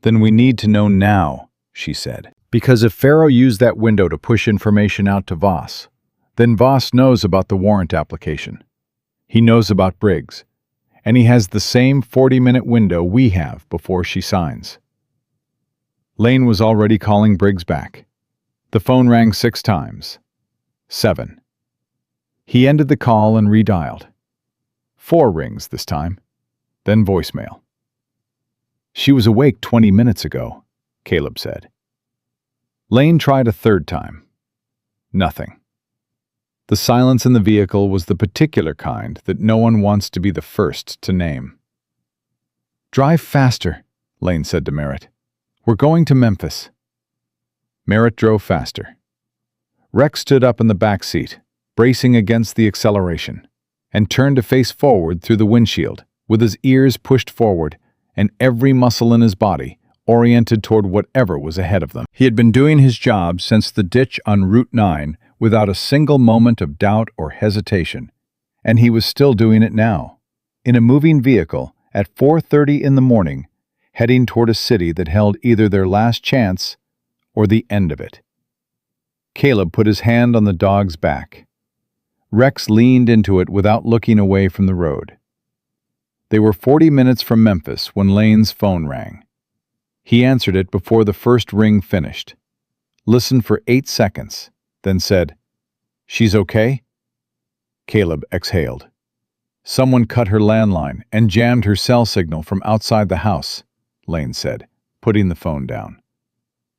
Then we need to know now, she said. Because if Pharaoh used that window to push information out to Voss, then Voss knows about the warrant application. He knows about Briggs, and he has the same 40-minute window we have before she signs. Lane was already calling Briggs back. The phone rang 6 times. 7. He ended the call and redialed. 4 rings this time, then voicemail. She was awake 20 minutes ago, Caleb said. Lane tried a 3rd time. Nothing. The silence in the vehicle was the particular kind that no one wants to be the first to name. Drive faster, Lane said to Merritt. We're going to Memphis. Merritt drove faster. Rex stood up in the back seat, bracing against the acceleration, and turned to face forward through the windshield, with his ears pushed forward and every muscle in his body oriented toward whatever was ahead of them. He had been doing his job since the ditch on Route 9 without a single moment of doubt or hesitation, and he was still doing it now, in a moving vehicle at 4:30 in the morning, heading toward a city that held either their last chance or the end of it. Caleb put his hand on the dog's back. Rex leaned into it without looking away from the road. They were 40 minutes from Memphis when Lane's phone rang. He answered it before the first ring finished, listened for 8 seconds, then said, "She's okay?" Caleb exhaled. Someone cut her landline and jammed her cell signal from outside the house, Lane said, putting the phone down.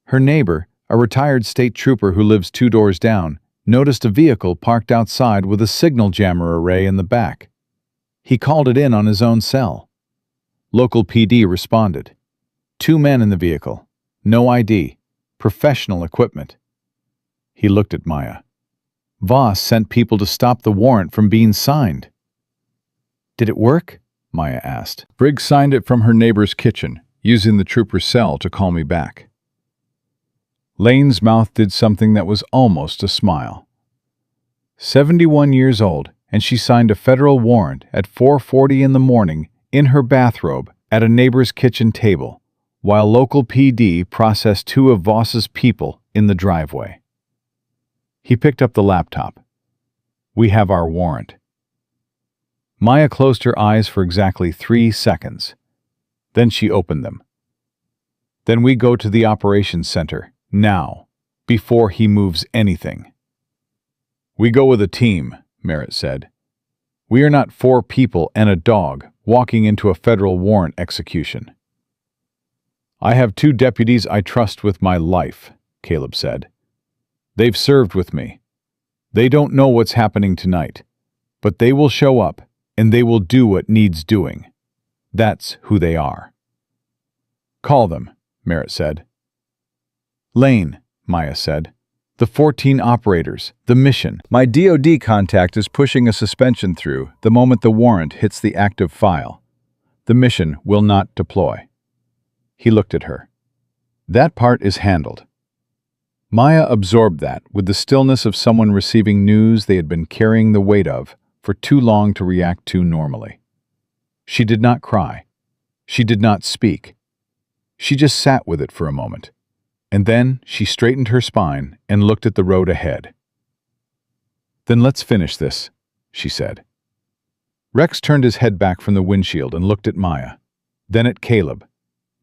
Her neighbor, a retired state trooper who lives 2 doors down, noticed a vehicle parked outside with a signal jammer array in the back. He called it in on his own cell. Local PD responded. 2 men in the vehicle, no ID, professional equipment. He looked at Maya. Voss sent people to stop the warrant from being signed. Did it work? Maya asked. Briggs signed it from her neighbor's kitchen, using the trooper's cell to call me back. Lane's mouth did something that was almost a smile. 71 years old, and she signed a federal warrant at 4:40 in the morning in her bathrobe at a neighbor's kitchen table, while local PD processed two of Voss's people in the driveway. He picked up the laptop. "We have our warrant." Maya closed her eyes for exactly 3 seconds. Then she opened them. "Then we go to the operations center, now, before he moves anything." "We go with a team," Merritt said. "We are not 4 people and a dog walking into a federal warrant execution." "I have 2 deputies I trust with my life," Caleb said. "They've served with me. They don't know what's happening tonight, but they will show up and they will do what needs doing. That's who they are." "Call them," Merritt said. "Lane," Maya said. "The 14 operators, the mission." My DoD contact is pushing a suspension through the moment the warrant hits the active file. The mission will not deploy. He looked at her. "That part is handled." Maya absorbed that with the stillness of someone receiving news they had been carrying the weight of for too long to react to normally. She did not cry. She did not speak. She just sat with it for a moment, and then she straightened her spine and looked at the road ahead. "Then let's finish this," she said. Rex turned his head back from the windshield and looked at Maya, then at Caleb,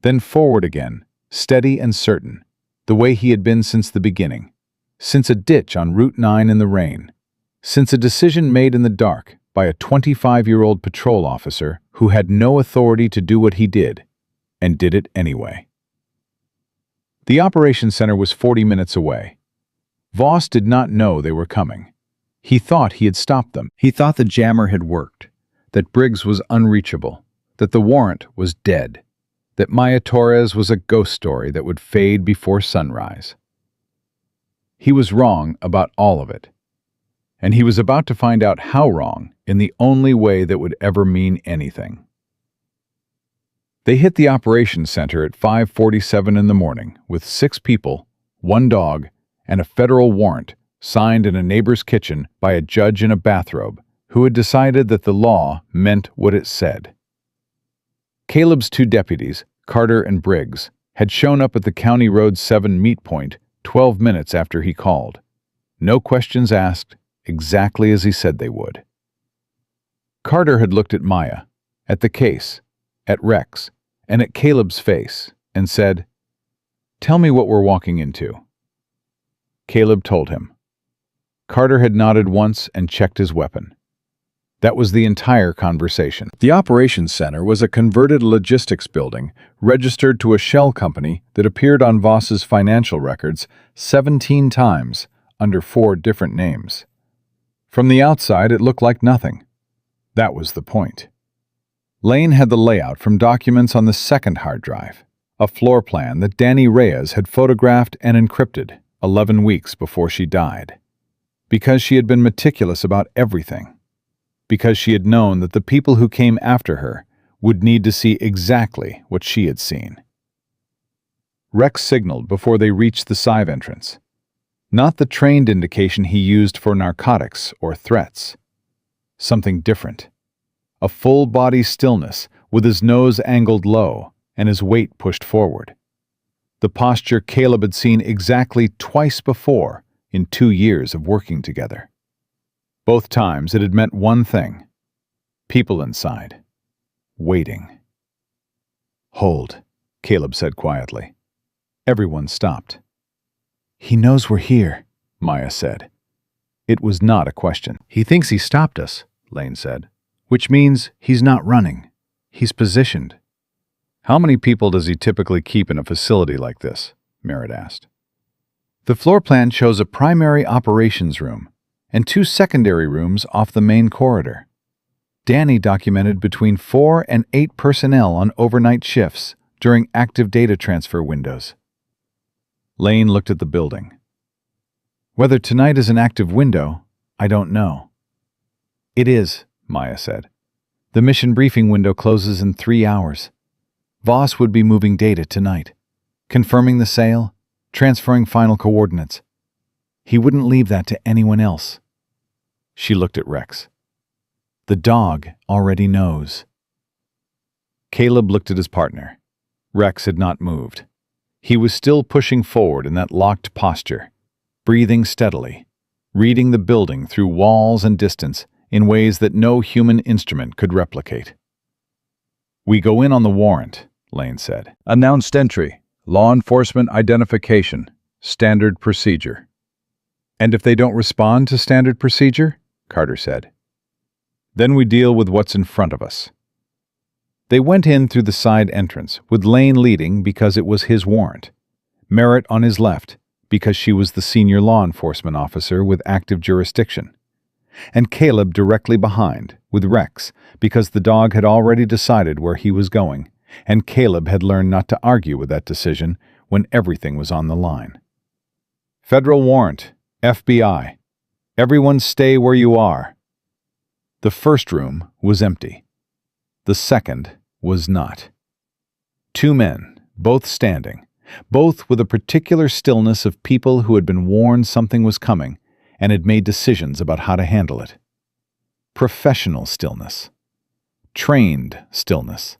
then forward again, steady and certain, the way he had been since the beginning, since a ditch on Route 9 in the rain, since a decision made in the dark by a 25-year-old patrol officer who had no authority to do what he did, and did it anyway. The operations center was 40 minutes away. Voss did not know they were coming. He thought he had stopped them. He thought the jammer had worked, that Briggs was unreachable, that the warrant was dead, that Maya Torres was a ghost story that would fade before sunrise. He was wrong about all of it, and he was about to find out how wrong in the only way that would ever mean anything. They hit the operations center at 5:47 in the morning with 6 people, 1 dog, and a federal warrant signed in a neighbor's kitchen by a judge in a bathrobe who had decided that the law meant what it said. Caleb's 2 deputies, Carter and Briggs, had shown up at the County Road 7 meet point 12 minutes after he called. No questions asked, exactly as he said they would. Carter had looked at Maya, at the case, at Rex, and at Caleb's face, and said, "Tell me what we're walking into." Caleb told him. Carter had nodded once and checked his weapon. That was the entire conversation. The operations center was a converted logistics building registered to a shell company that appeared on Voss's financial records 17 times under 4 different names. From the outside, it looked like nothing. That was the point. Lane had the layout from documents on the second hard drive, a floor plan that Danny Reyes had photographed and encrypted 11 weeks before she died. Because she had been meticulous about everything. Because she had known that the people who came after her would need to see exactly what she had seen. Rex signaled before they reached the side entrance. Not the trained indication he used for narcotics or threats. Something different. A full-body stillness with his nose angled low and his weight pushed forward. The posture Caleb had seen exactly twice before in 2 years of working together. Both times it had meant one thing. People inside. Waiting. "Hold," Caleb said quietly. Everyone stopped. "He knows we're here," Maya said. It was not a question. "He thinks he stopped us," Lane said. "Which means he's not running. He's positioned." "How many people does he typically keep in a facility like this?" Merritt asked. The floor plan shows a primary operations room and 2 secondary rooms off the main corridor. Danny documented between 4 and 8 personnel on overnight shifts during active data transfer windows. Lane looked at the building. "Whether tonight is an active window, I don't know." "It is," Maya said. "The mission briefing window closes in 3 hours. Voss would be moving data tonight, confirming the sale, transferring final coordinates. He wouldn't leave that to anyone else." She looked at Rex. "The dog already knows." Caleb looked at his partner. Rex had not moved. He was still pushing forward in that locked posture, breathing steadily, reading the building through walls and distance in ways that no human instrument could replicate. "We go in on the warrant," Lane said. Announced entry, law enforcement identification, standard procedure. And if they don't respond to standard procedure, Carter said, then we deal with what's in front of us. They went in through the side entrance, with Lane leading because it was his warrant, Merritt on his left because she was the senior law enforcement officer with active jurisdiction, and Caleb directly behind, with Rex, because the dog had already decided where he was going, and Caleb had learned not to argue with that decision when everything was on the line. "Federal warrant, FBI. Everyone stay where you are." The first room was empty. The second was not. Two men, both standing, both with a particular stillness of people who had been warned something was coming and had made decisions about how to handle it. Professional stillness. Trained stillness.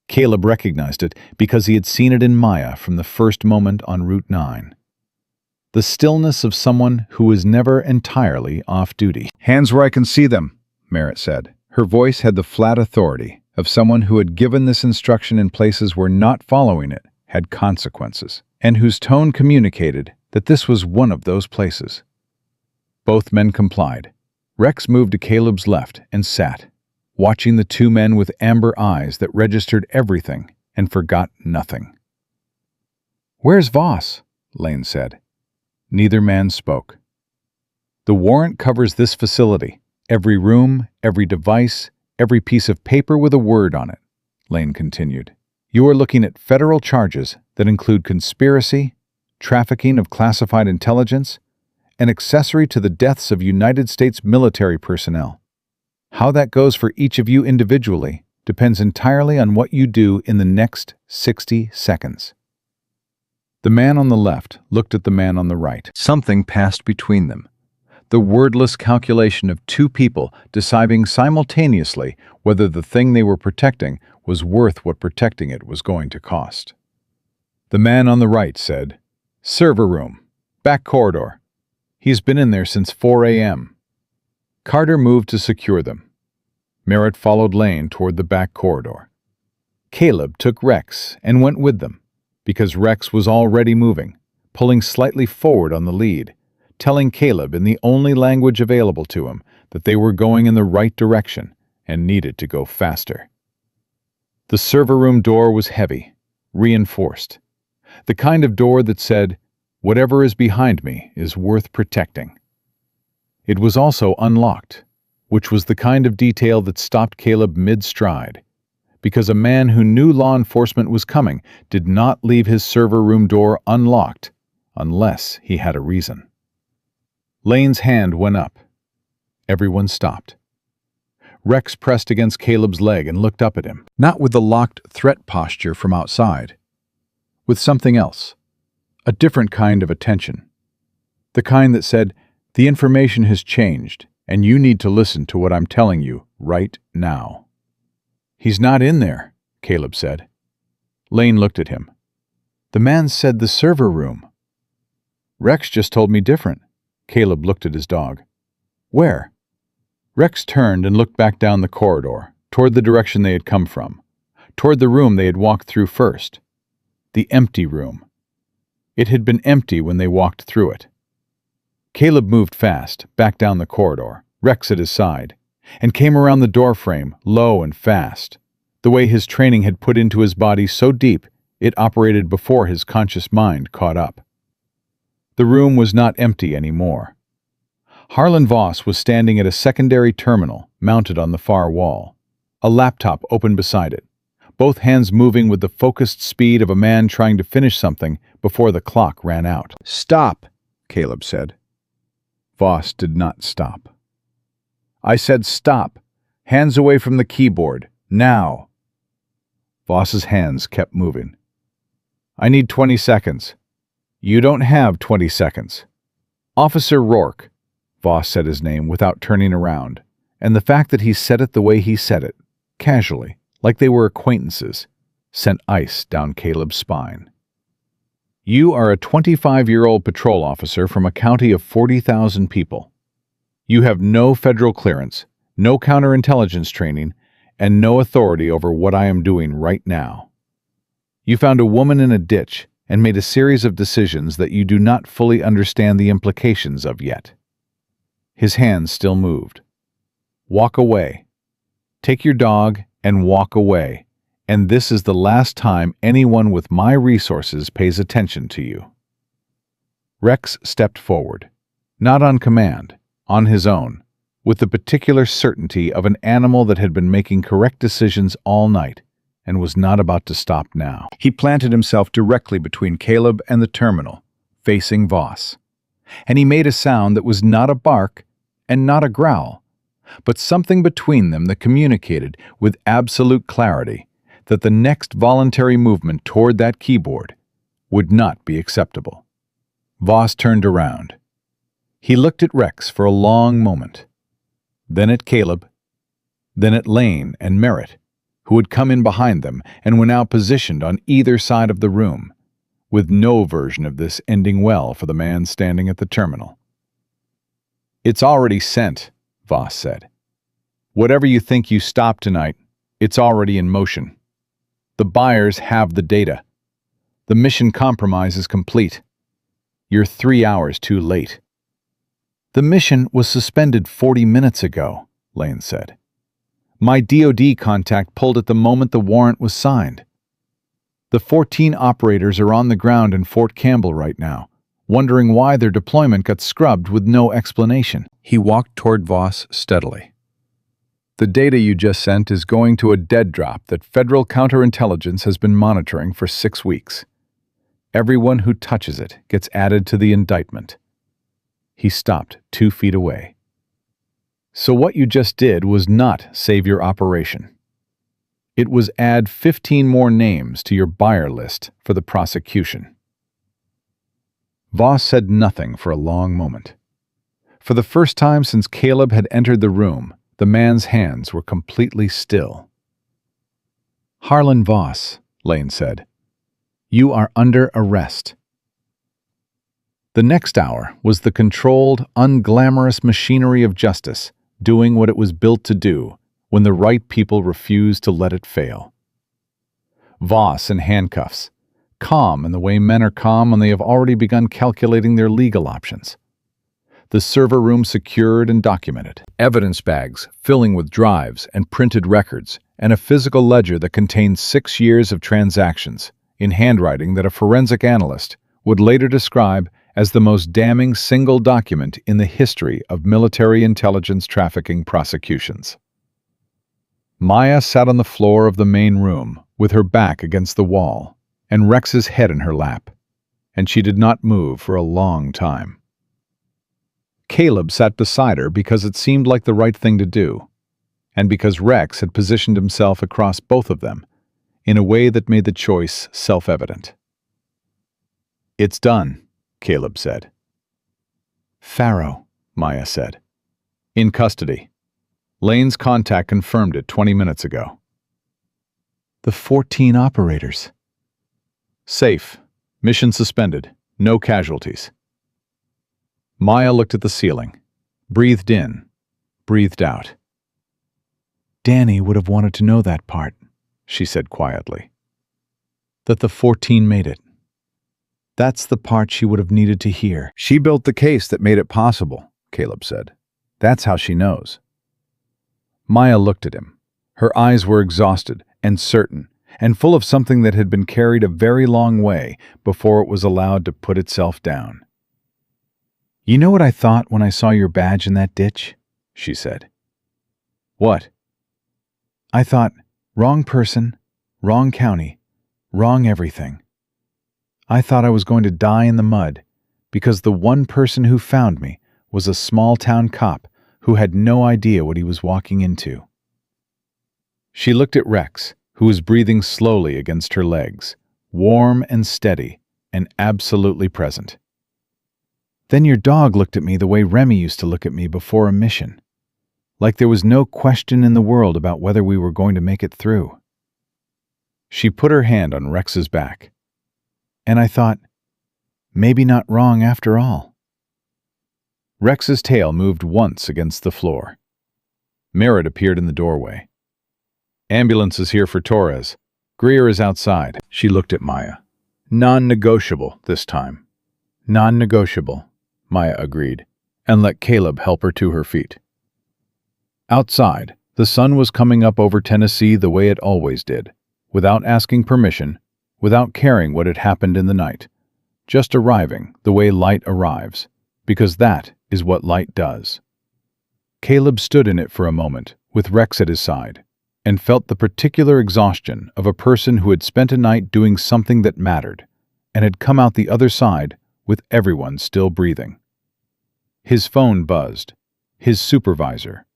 Caleb recognized it because he had seen it in Maya from the first moment on Route 9. The stillness of someone who is never entirely off duty. "Hands where I can see them," Merritt said. Her voice had the flat authority of someone who had given this instruction in places where not following it had consequences, and whose tone communicated that this was one of those places. Both men complied. Rex moved to Caleb's left and sat, watching the two men with amber eyes that registered everything and forgot nothing. "Where's Voss?" Lane said. Neither man spoke. "The warrant covers this facility, every room, every device, every piece of paper with a word on it," Lane continued. "You are looking at federal charges that include conspiracy, trafficking of classified intelligence, and accessory to the deaths of United States military personnel. How that goes for each of you individually depends entirely on what you do in the next 60 seconds. The man on the left looked at the man on the right. Something passed between them. The wordless calculation of two people deciding simultaneously whether the thing they were protecting was worth what protecting it was going to cost. The man on the right said, "Server room, back corridor. He's been in there since 4 a.m. Carter moved to secure them. Merritt followed Lane toward the back corridor. Caleb took Rex and went with them, because Rex was already moving, pulling slightly forward on the lead, telling Caleb in the only language available to him that they were going in the right direction and needed to go faster. The server room door was heavy, reinforced. The kind of door that said, "Whatever is behind me is worth protecting." It was also unlocked, which was the kind of detail that stopped Caleb mid-stride, because a man who knew law enforcement was coming did not leave his server room door unlocked unless he had a reason. Lane's hand went up. Everyone stopped. Rex pressed against Caleb's leg and looked up at him, not with the locked threat posture from outside, with something else, a different kind of attention, the kind that said, "The information has changed, and you need to listen to what I'm telling you right now." "He's not in there," Caleb said. Lane looked at him. "The man said the server room." "Rex just told me different." Caleb looked at his dog. "Where?" Rex turned and looked back down the corridor, toward the direction they had come from, toward the room they had walked through first. The empty room. It had been empty when they walked through it. Caleb moved fast, back down the corridor, Rex at his side, and came around the doorframe, low and fast, the way his training had put into his body so deep it operated before his conscious mind caught up. The room was not empty anymore. Harlan Voss was standing at a secondary terminal mounted on the far wall, a laptop open beside it, both hands moving with the focused speed of a man trying to finish something before the clock ran out. "Stop," Caleb said. Voss did not stop. "I said stop. Hands away from the keyboard. Now." Voss's hands kept moving. "I need 20 seconds. "You don't have 20 seconds. "Officer Rourke," Voss said his name without turning around, and the fact that he said it the way he said it, casually, like they were acquaintances, sent ice down Caleb's spine. You are a 25-year-old patrol officer from a county of 40,000 people. You have no federal clearance, no counterintelligence training, and no authority over what I am doing right now. You found a woman in a ditch and made a series of decisions that you do not fully understand the implications of yet. His hands still moved. Walk away. Take your dog and walk away, and this is the last time anyone with my resources pays attention to you. Rex stepped forward, not on command, on his own, with the particular certainty of an animal that had been making correct decisions all night and was not about to stop now. He planted himself directly between Caleb and the terminal, facing Voss. And he made a sound that was not a bark and not a growl, but something between them that communicated with absolute clarity that the next voluntary movement toward that keyboard would not be acceptable. Voss turned around. He looked at Rex for a long moment, then at Caleb, then at Lane and Merritt, who had come in behind them and were now positioned on either side of the room, with no version of this ending well for the man standing at the terminal. "It's already sent," Voss said. "Whatever you think you stopped tonight, it's already in motion. The buyers have the data. The mission compromise is complete. You're 3 hours too late." "The mission was suspended 40 minutes ago," Lane said. "My DoD contact pulled it the moment the warrant was signed. The 14 operators are on the ground in Fort Campbell right now, wondering why their deployment got scrubbed with no explanation." He walked toward Voss steadily. "The data you just sent is going to a dead drop that federal counterintelligence has been monitoring for 6 weeks. Everyone who touches it gets added to the indictment." He stopped 2 feet away. "So what you just did was not save your operation. It was add 15 more names to your buyer list for the prosecution." Voss said nothing for a long moment. For the first time since Caleb had entered the room, the man's hands were completely still. "Harlan Voss," Lane said, "you are under arrest." The next hour was the controlled, unglamorous machinery of justice doing what it was built to do when the right people refused to let it fail. Voss in handcuffs, calm in the way men are calm when they have already begun calculating their legal options. The server room secured and documented. Evidence bags filling with drives and printed records, and a physical ledger that contained 6 years of transactions, in handwriting that a forensic analyst would later describe as the most damning single document in the history of military intelligence trafficking prosecutions. Maya sat on the floor of the main room, with her back against the wall, and Rex's head in her lap, and she did not move for a long time. Caleb sat beside her because it seemed like the right thing to do, and because Rex had positioned himself across both of them in a way that made the choice self-evident. "It's done," Caleb said. "Pharaoh," Maya said. "In custody. Lane's contact confirmed it 20 minutes ago." "The 14 operators." "Safe. Mission suspended. No casualties." Maya looked at the ceiling, breathed in, breathed out. "Danny would have wanted to know that part," she said quietly. "That the 14 made it. That's the part she would have needed to hear." "She built the case that made it possible," Caleb said. "That's how she knows." Maya looked at him. Her eyes were exhausted and certain, and full of something that had been carried a very long way before it was allowed to put itself down. "You know what I thought when I saw your badge in that ditch?" she said. "What?" "I thought, wrong person, wrong county, wrong everything. I thought I was going to die in the mud because the one person who found me was a small-town cop who had no idea what he was walking into." She looked at Rex, who was breathing slowly against her legs, warm and steady and absolutely present. "Then your dog looked at me the way Remy used to look at me before a mission, like there was no question in the world about whether we were going to make it through." She put her hand on Rex's back. And I thought, maybe not wrong after all. Rex's tail moved once against the floor. Merritt appeared in the doorway. Ambulance is here for Torres. Greer is outside. She looked at Maya. Non-negotiable this time. Non-negotiable, Maya agreed, and let Caleb help her to her feet. Outside, the sun was coming up over Tennessee the way it always did, without asking permission, without caring what had happened in the night, just arriving the way light arrives, because that is what light does. Caleb stood in it for a moment, with Rex at his side, and felt the particular exhaustion of a person who had spent a night doing something that mattered, and had come out the other side with everyone still breathing. His phone buzzed. His supervisor,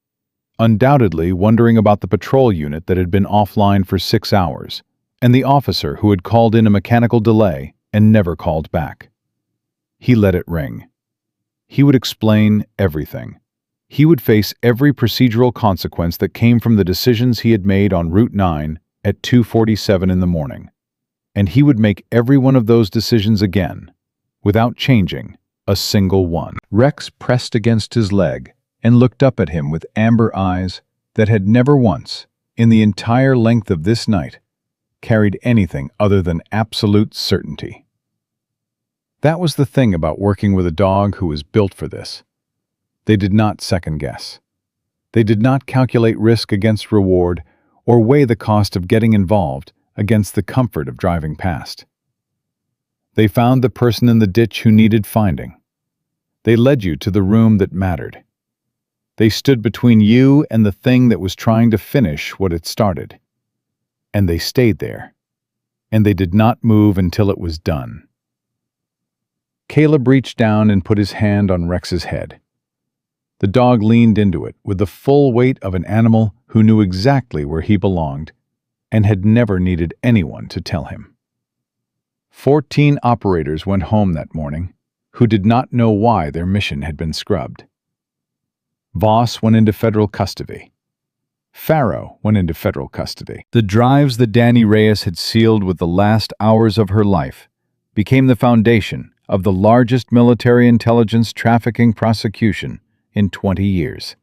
undoubtedly wondering about the patrol unit that had been offline for 6 hours, and the officer who had called in a mechanical delay and never called back. He let it ring. He would explain everything. He would face every procedural consequence that came from the decisions he had made on Route 9 at 2:47 in the morning. And he would make every one of those decisions again, without changing a single one. Rex pressed against his leg and looked up at him with amber eyes that had never once, in the entire length of this night, carried anything other than absolute certainty. That was the thing about working with a dog who was built for this. They did not second-guess. They did not calculate risk against reward or weigh the cost of getting involved against the comfort of driving past. They found the person in the ditch who needed finding. They led you to the room that mattered. They stood between you and the thing that was trying to finish what it started. And they stayed there. And they did not move until it was done. Caleb reached down and put his hand on Rex's head. The dog leaned into it with the full weight of an animal who knew exactly where he belonged and had never needed anyone to tell him. 14 operators went home that morning who did not know why their mission had been scrubbed. Voss went into federal custody. Farrow went into federal custody. The drives that Danny Reyes had sealed with the last hours of her life became the foundation of the largest military intelligence trafficking prosecution in 20 years.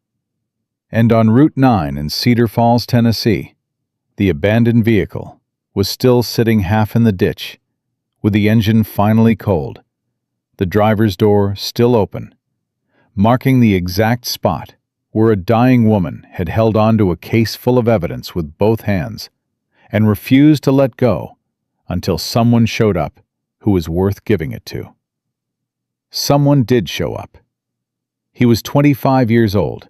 And on Route 9 in Cedar Falls, Tennessee, the abandoned vehicle was still sitting half in the ditch, with the engine finally cold, the driver's door still open, marking the exact spot where a dying woman had held on to a case full of evidence with both hands and refused to let go until someone showed up who was worth giving it to. Someone did show up. He was 25 years old.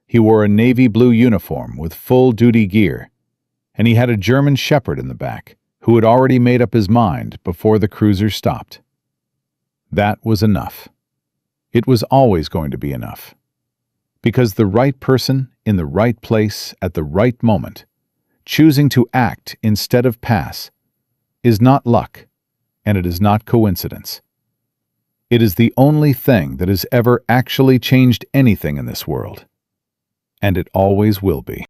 He wore a navy blue uniform with full-duty gear, and he had a German shepherd in the back who had already made up his mind before the cruiser stopped. That was enough. It was always going to be enough. Because the right person in the right place at the right moment, choosing to act instead of pass, is not luck, and it is not coincidence. It is the only thing that has ever actually changed anything in this world. And it always will be.